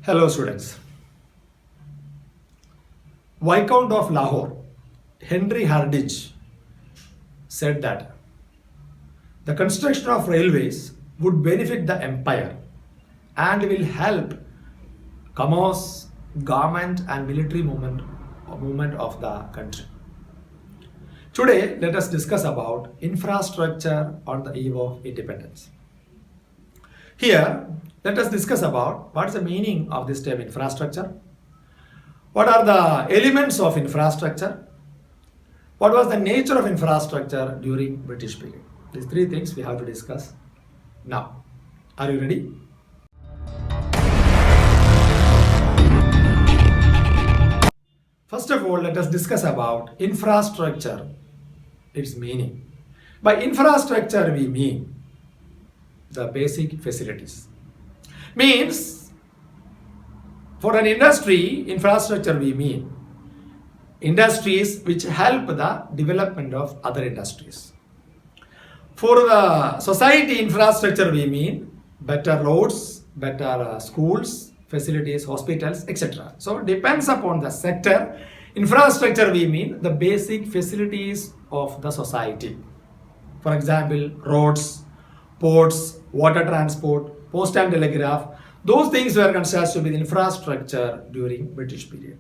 Hello students. Viscount of Lahore, Henry Hardinge, said that the construction of railways would benefit the empire and will help commerce, government and military movement of the country. Today, let us discuss about infrastructure on the eve of independence. Here, let us discuss about what is the meaning of this term infrastructure. What are the elements of infrastructure? What was the nature of infrastructure during British period? These three things we have to discuss now. Are you ready? First of all, let us discuss about infrastructure, its meaning. By infrastructure, we mean the basic facilities. Means, for an industry, infrastructure we mean industries which help the development of other industries. For the society infrastructure we mean better roads, better schools, facilities, hospitals, etc. So it depends upon the sector. Infrastructure we mean the basic facilities of the society. For example, roads, ports, water transport, post and telegraph, those things were considered to be the infrastructure during British period.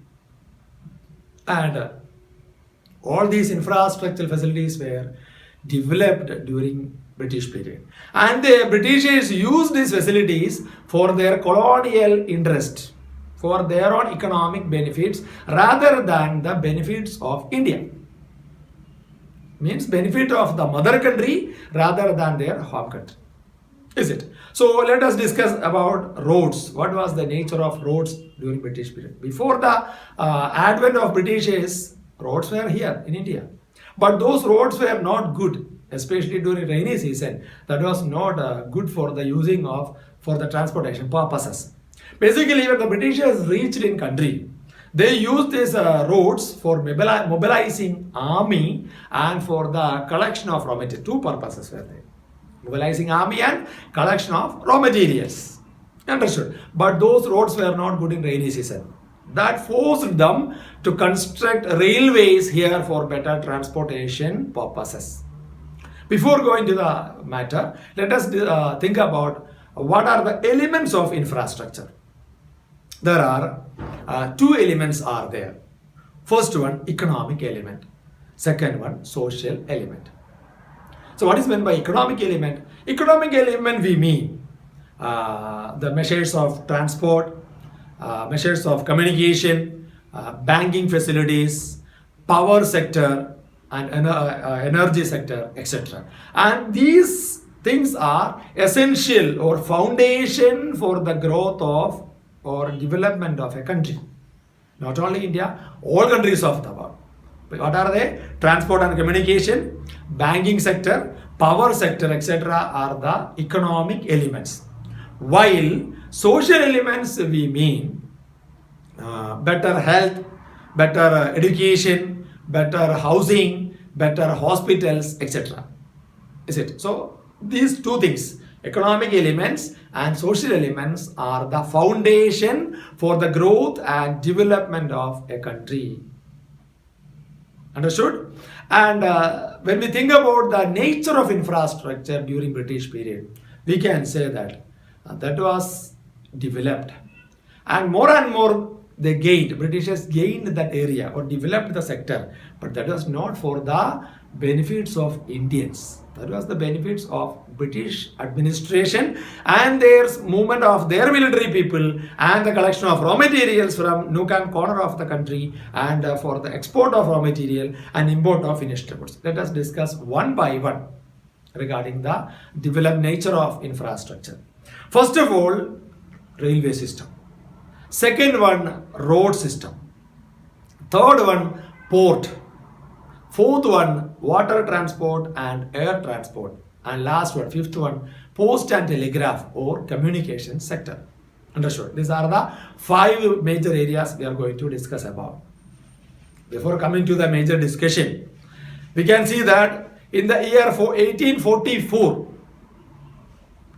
And all these infrastructural facilities were developed during British period. And the Britishers used these facilities for their colonial interest, for their own economic benefits rather than the benefits of India. Means benefit of the mother country rather than their home country. Is it? So let us discuss about roads. What was the nature of roads during British period? Before the advent of Britishers, roads were here in India. But those roads were not good, especially during rainy season. That was not good for the using of, for the transportation purposes. Basically, when the Britishers reached in country, they used these roads for mobilizing army and for the collection of raw materials. Two purposes were there. Mobilizing army and collection of raw materials. Understood? But those roads were not good in rainy season. That forced them to construct railways here for better transportation purposes. Before going to the matter, let us think about what are the elements of infrastructure. There are two elements are there. First one, economic element. Second one, social element. So what is meant by economic element? Economic element we mean the measures of transport, measures of communication, banking facilities, power sector and energy sector, etc. And these things are essential or foundation for the growth of or development of a country. Not only India, all countries of the world. What are they? Transport and communication, banking sector, power sector, etc. are the economic elements. While social elements we mean better health, better education, better housing, better hospitals, etc. Is it? So these two things, economic elements and social elements, are the foundation for the growth and development of a country. Understood? And when we think about the nature of infrastructure during British period, we can say that that was developed. And more they gained, Britishers gained that area or developed the sector. But that was not for the benefits of Indians. That was the benefits of British administration and their movement of their military people and the collection of raw materials from nook and corner of the country and for the export of raw material and import of finished goods. Let us discuss one by one regarding the developed nature of infrastructure. First of all, railway system. Second one, road system. Third one, port. Fourth one, water transport and air transport. And last one, fifth one, post and telegraph or communication sector. Understood? These are the five major areas we are going to discuss about. Before coming to the major discussion, we can see that in the year 1844,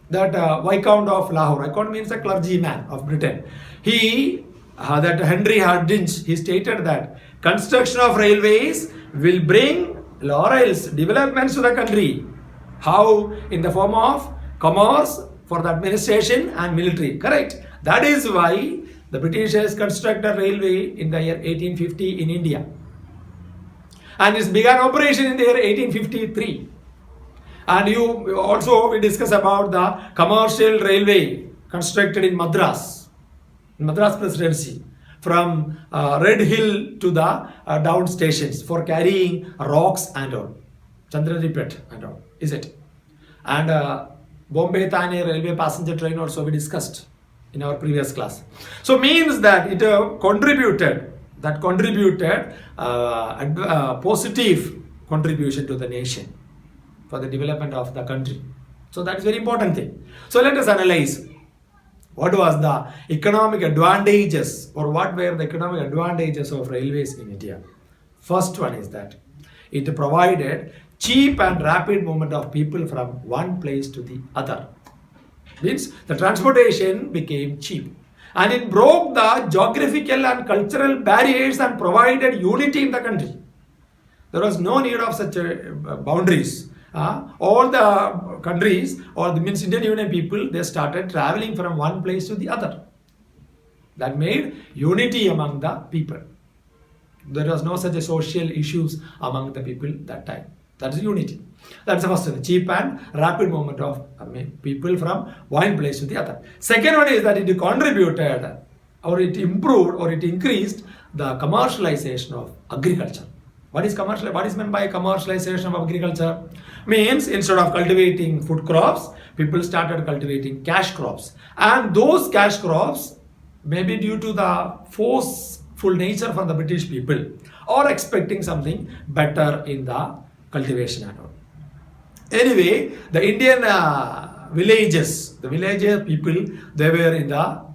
that Viscount of Lahore. Viscount means a clergyman of Britain. That Henry Hardinge, he stated that construction of railways will bring laurels, developments to the country. How? In the form of commerce for the administration and military. Correct. That is why the Britishers constructed railway in the year 1850 in India. And it began operation in the year 1853. And we discuss about the commercial railway constructed in Madras Presidency, from Red Hill to the down stations for carrying rocks and all, Chandrapet and all, is it? And Bombay Thane railway passenger train also we discussed in our previous class. So means that it contributed positive contribution to the nation for the development of the country. So that is very important thing. So let us analyze what was the economic advantages, or what were the economic advantages of railways in India. First one is that it provided cheap and rapid movement of people from one place to the other. Means the transportation became cheap, and it broke the geographical and cultural barriers and provided unity in the country. There was no need of such boundaries. All the countries, or the Indian Union people, they started traveling from one place to the other. That made unity among the people. There was no such social issues among the people that time. That's unity. That's the first one. Cheap and rapid movement of people from one place to the other. Second one is that it contributed, or it improved, or it increased the commercialization of agriculture. What is commercial? What is meant by commercialization of agriculture? Means instead of cultivating food crops, people started cultivating cash crops. And those cash crops, maybe due to the forceful nature from the British people, or expecting something better in the cultivation and all. Anyway, the Indian the villager people, they were in the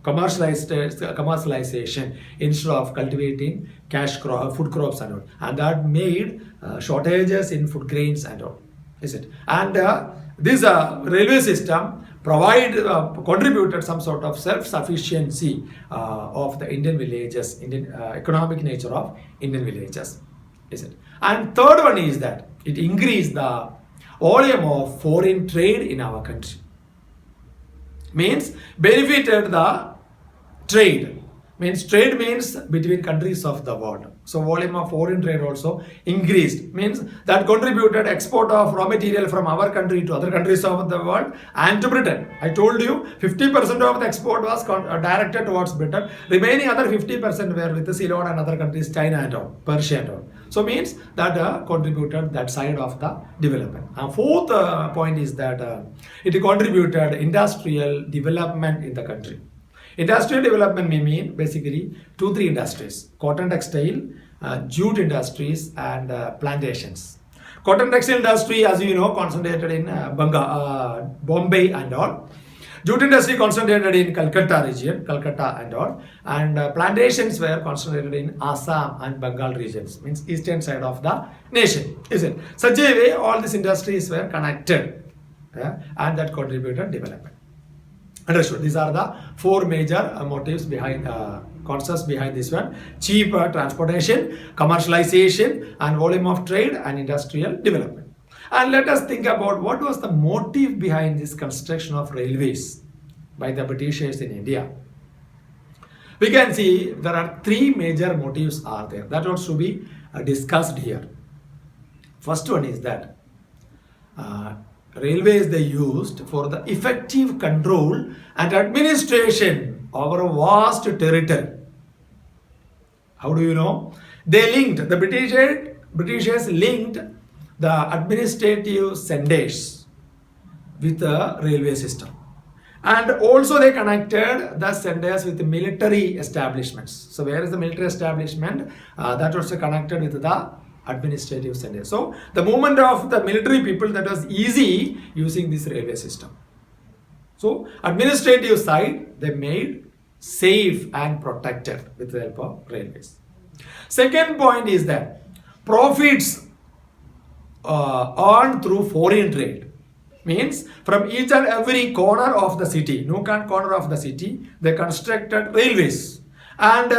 commercialization instead of cultivating food crops and all, and that made shortages in food grains and all, is it? And this railway system contributed some sort of self-sufficiency of the Indian villages, economic nature of Indian villages, is it? And third one is that it increased the volume of foreign trade in our country. Means benefited the trade. Trade means between countries of the world. So volume of foreign trade also increased. Means that contributed export of raw material from our country to other countries of the world and to Britain. I told you 50% of the export was directed towards Britain. Remaining other 50% were with Ceylon and other countries, China and all, Persia and all. So means that contributed that side of the development. And fourth point is that it contributed industrial development in the country. Industrial development may mean basically 2-3 industries: cotton textile, jute industries, and plantations. Cotton textile industry, as you know, concentrated in Bombay and all. Jute industry concentrated in Calcutta and all. And plantations were concentrated in Assam and Bengal regions, means eastern side of the nation, is it? Such a way, all these industries were connected, and that contributed development. Understood. These are the four major motives behind, concepts behind this one: cheap transportation, commercialization, and volume of trade and industrial development. And let us think about what was the motive behind this construction of railways by the Britishers in India. We can see there are three major motives are there that ought to be discussed here. First one is that railways they used for the effective control and administration over a vast territory. How do you know? They linked, the Britishers linked the administrative centers with the railway system. And also they connected the centers with the military establishments. So where is the military establishment? That also connected with the administrative center. So the movement of the military people, that was easy using this railway system. So administrative side they made safe and protected with the help of railways. Second point is that profits earned through foreign trade. Means from each and every corner of the city, nook and corner of the city, they constructed railways. And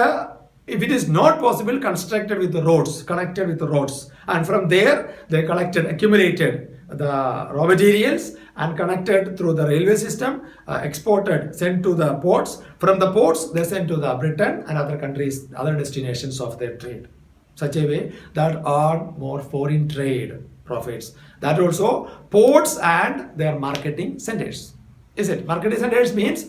if it is not possible, constructed with the roads, connected with the roads. And from there, they collected, accumulated the raw materials and connected through the railway system, exported, sent to the ports. From the ports, they sent to the Britain and other countries, other destinations of their trade. Such a way that earn more foreign trade profits. That also ports and their marketing centers. Is it? Marketing centers means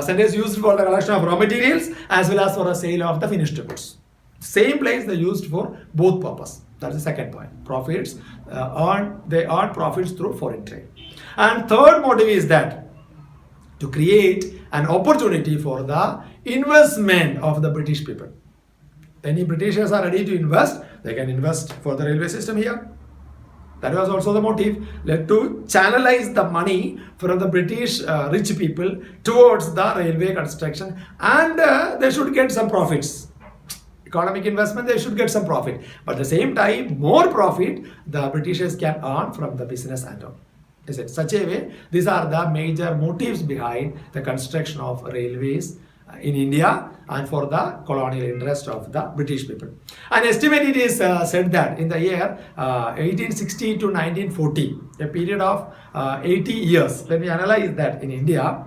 centers used for the collection of raw materials as well as for the sale of the finished goods. Same place they used for both purpose. That's the second point. Profits they earn profits through foreign trade. And third motive is that to create an opportunity for the investment of the British people. Any Britishers are ready to invest, they can invest for the railway system here. That was also the motive, led to channelize the money from the British rich people towards the railway construction, and they should get some profits. Economic investment, they should get some profit. But at the same time, more profit the Britishers can earn from the business and all. Is it? Such a way, these are the major motives behind the construction of railways in India and for the colonial interest of the British people. An estimate it is said that in the year 1860 to 1940, a period of 80 years, when we analyze that in India,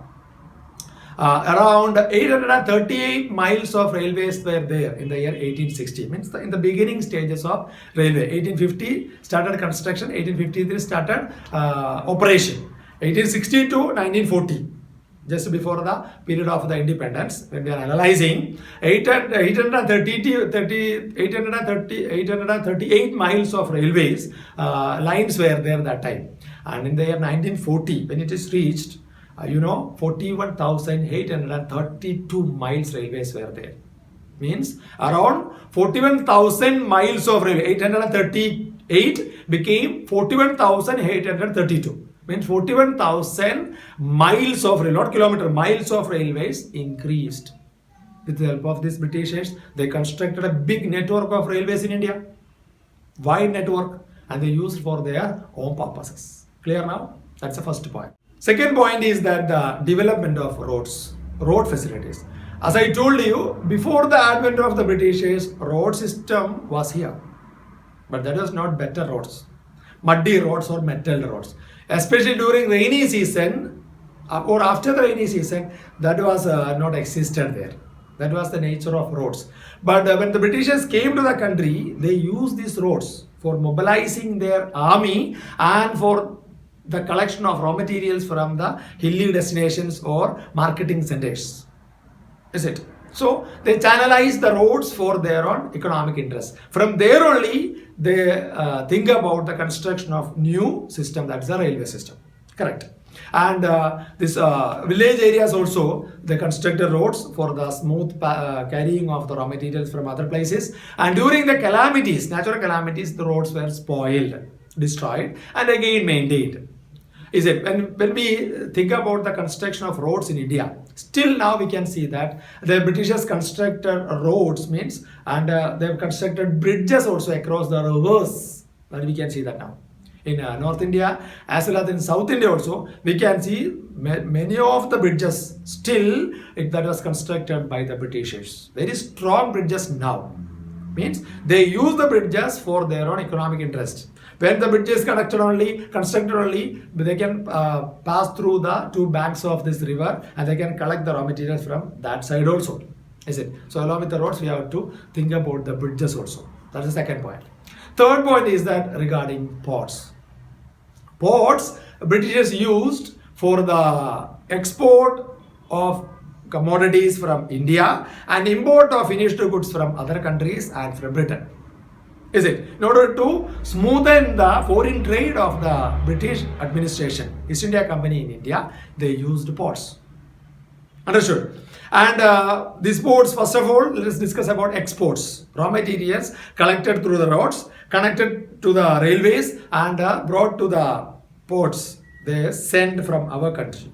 around 838 miles of railways were there in the year 1860. Means in the beginning stages of railway. 1850 started construction, 1853 started operation. 1860 to 1940. Just before the period of the independence, when we are analyzing 838 miles of railways lines were there that time. And in the year 1940, when it is reached, 41,832 miles railways were there. Means around 41,000 miles of railway, 838 became 41,832. Means 41,000 miles of railway, not kilometer, miles of railways increased. With the help of these Britishers, they constructed a big network of railways in India. Wide network, and they used for their own purposes. Clear now? That's the first point. Second point is that the development of roads, road facilities. As I told you, before the advent of the Britishers, road system was here. But that was not better roads. Muddy roads or metal roads. Especially during rainy season or after the rainy season, that was not existed there. That was the nature of roads. But when the Britishers came to the country, they used these roads for mobilizing their army and for the collection of raw materials from the hilly destinations or marketing centers. Is it? So they channelize the roads for their own economic interests. From there only they think about the construction of new system, that is the railway system. Correct. And this village areas also, they constructed roads for the smooth carrying of the raw materials from other places. And during the calamities, natural calamities, the roads were spoiled, destroyed, and again maintained. Is it? When we think about the construction of roads in India, still now we can see that the Britishers constructed roads means, and they have constructed bridges also across the rivers. And we can see that now. In North India as well as in South India also, we can see many of the bridges still that was constructed by the Britishers. Very strong bridges now. Means they use the bridges for their own economic interest. When the bridge is constructed only, they can pass through the two banks of this river and they can collect the raw materials from that side also. Is it? So along with the roads, we have to think about the bridges also. That's the second point. Third point is that regarding ports. Ports, Britishers used for the export of commodities from India and import of finished goods from other countries and from Britain. Is it? In order to smoothen the foreign trade of the British administration, East India Company in India, they used ports. Understood? And these ports, first of all, let us discuss about exports. Raw materials collected through the roads, connected to the railways and brought to the ports. They sent from our country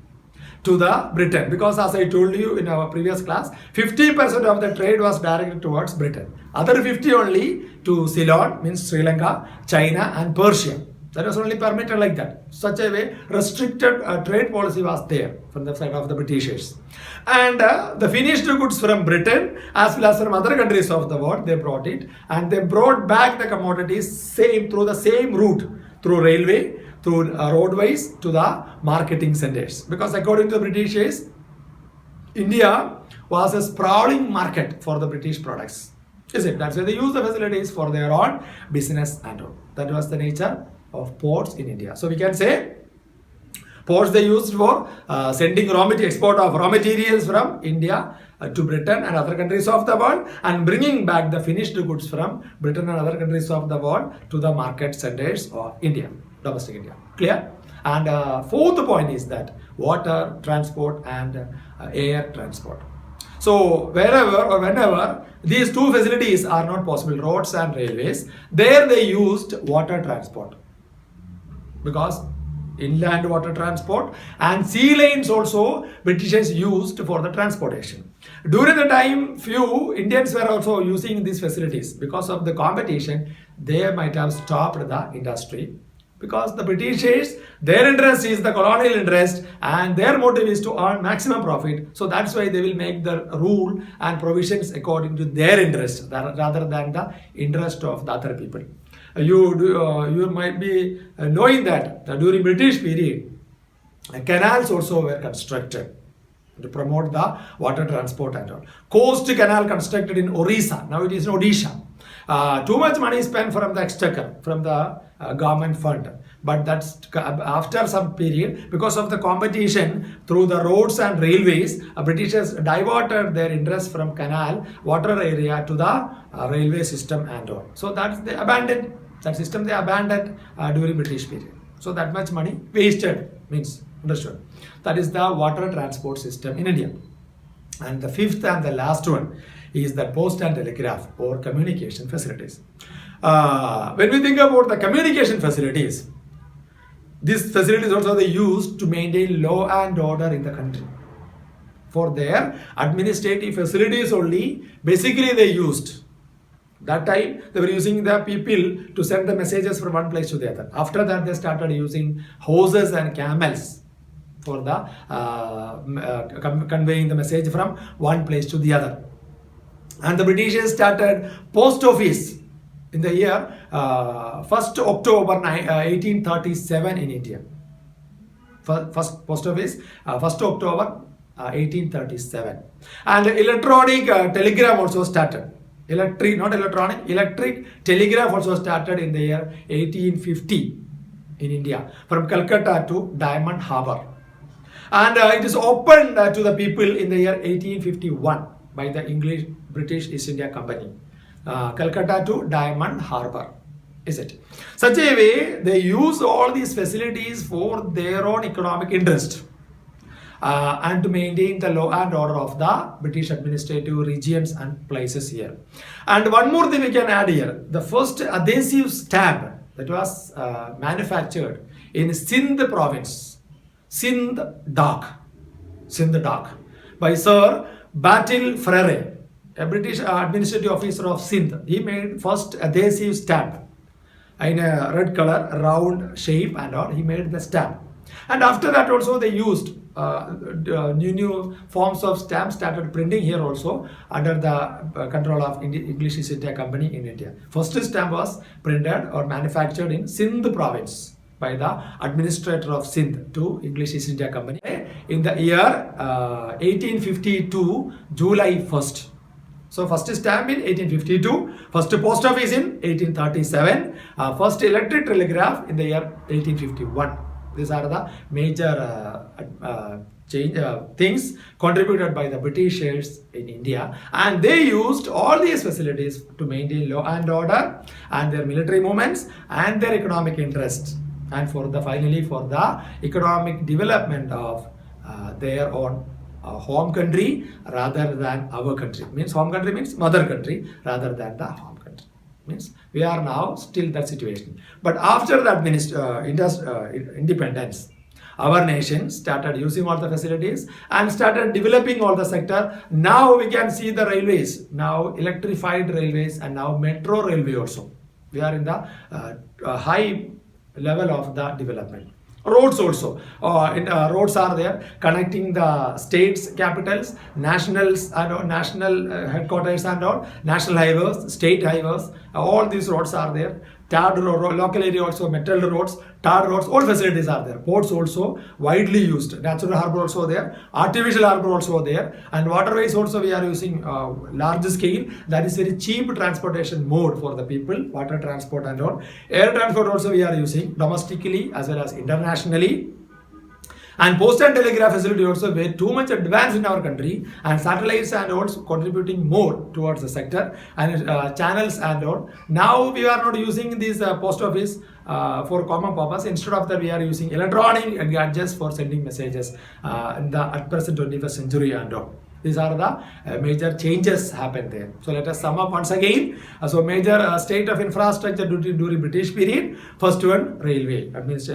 to the Britain, because as I told you in our previous class, 50% of the trade was directed towards Britain. Other 50 only to Ceylon, means Sri Lanka, China and Persia. That was only permitted like that. Such a way, restricted trade policy was there from the side of the Britishers. And the finished goods from Britain as well as from other countries of the world, they brought it. And they brought back the commodities through the same route, through railway, through roadways to the marketing centers. Because according to the Britishers, India was a sprawling market for the British products. Is it? That's why they use the facilities for their own business and all. That was the nature of ports in India. So we can say ports they used for sending export of raw materials from India to Britain and other countries of the world, and bringing back the finished goods from Britain and other countries of the world to the market centers of India, domestic India. Clear? And fourth point is that water transport and air transport. So wherever or whenever these two facilities are not possible, roads and railways, there they used water transport. Because inland water transport and sea lanes also Britishers used for the transportation. During the time, few Indians were also using these facilities. Because of the competition, they might have stopped the industry. Because the Britishers, their interest is the colonial interest and their motive is to earn maximum profit. So that's why they will make the rule and provisions according to their interest rather than the interest of the other people. You might be knowing that during British period, canals also were constructed to promote the water transport and all. Coast canal constructed in Orissa, now it is in Odisha. Too much money spent from the exchequer, from the government fund. But that's after some period, because of the competition through the roads and railways, Britishers diverted their interest from canal water area to the railway system and all. So that's they abandoned that system. They abandoned during British period. So that much money wasted, means understood. That is the water transport system in India. And the fifth and the last one is the post and telegraph or communication facilities. When we think about the communication facilities, these facilities also they used to maintain law and order in the country. For their administrative facilities only, basically they used. That time they were using the people to send the messages from one place to the other. After that they started using horses and camels for the conveying the message from one place to the other. And the Britishers started post office in the year 1st October 1837 in India. First post office, 1st October 1837. And electronic telegram also started. Electric telegraph also started in the year 1850 in India from Calcutta to Diamond Harbour. And it is opened to the people in the year 1851 by the British East India Company. Calcutta to Diamond Harbour. Is it? Such a way they use all these facilities for their own economic interest and to maintain the law and order of the British administrative regions and places here. And one more thing we can add here. The first adhesive stamp that was manufactured in Sindh province, Sindh Dak, by Sir Batil Frere, a British administrative officer of Sindh. He made first adhesive stamp in a red color, round shape and all. He made the stamp. And after that also they used new forms of stamps, started printing here also under the control of English East India Company in India. First stamp was printed or manufactured in Sindh province by the administrator of Sindh to English East India Company in the year 1852 July 1st. So first stamp in 1852, first post office in 1837, first electric telegraph in the year 1851. These are the major things contributed by the Britishers in India, and they used all these facilities to maintain law and order and their military movements and their economic interests, and finally for the economic development of their own home country rather than our country. Means home country means mother country rather than the home country. Means we are now still that situation. But after the independence, our nation started using all the facilities and started developing all the sector. Now we can see the railways, now electrified railways and now metro railway also. We are in the high level of the development. Roads also, roads are there connecting the states, capitals, nationals and all, national headquarters and all, national highways, state highways, all these roads are there. Tarred road, local area also, metal roads, tar roads, all facilities are there. Ports also widely used. Natural harbor also there, artificial harbor also there, and waterways also we are using large scale. That is very cheap transportation mode for the people. Water transport and all. Air transport also we are using domestically as well as internationally. And post and telegraph facility also way too much advanced in our country, and satellites and also contributing more towards the sector, and channels and all. Now we are not using this post office for common purpose. Instead of that, we are using electronic gadgets for sending messages in the at present 21st century and all. These are the major changes happened there. So let us sum up once again. So major state of infrastructure during British period. First one, railway. That means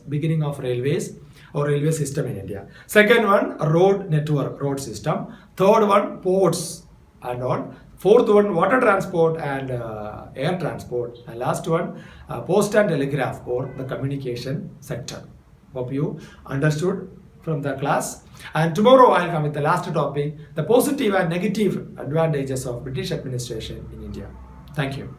beginning of railways or railway system in India. Second one, road network, road system. Third one, ports and all. Fourth one, water transport and air transport. And last one, post and telegraph or the communication sector. Hope you understood from the class. And tomorrow I'll come with the last topic, the positive and negative advantages of British administration in India. Thank you.